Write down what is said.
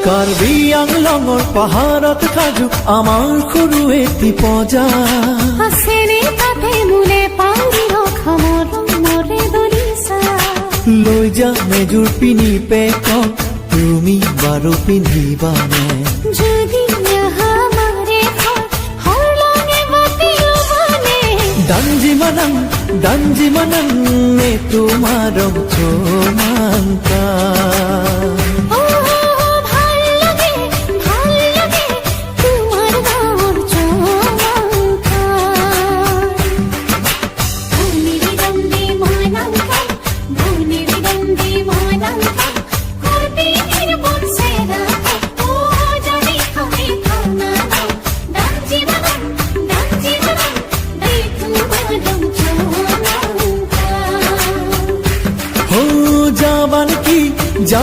কাৰ্বি আংলঙৰ পাহাৰত সাজু আমাৰ সৰু এটি পজা আছেনে তাতে মোলে পাৰি ৰখা মৰম মৰে দলিচা লৈ যাম এযোৰ পিনি পেকক তুমি বাৰু পিন্ধিবানে যদি আমাৰে হৰলঙে বাতিও মানে ডাঞ্জি মানং নে তোমাৰ চমান্তা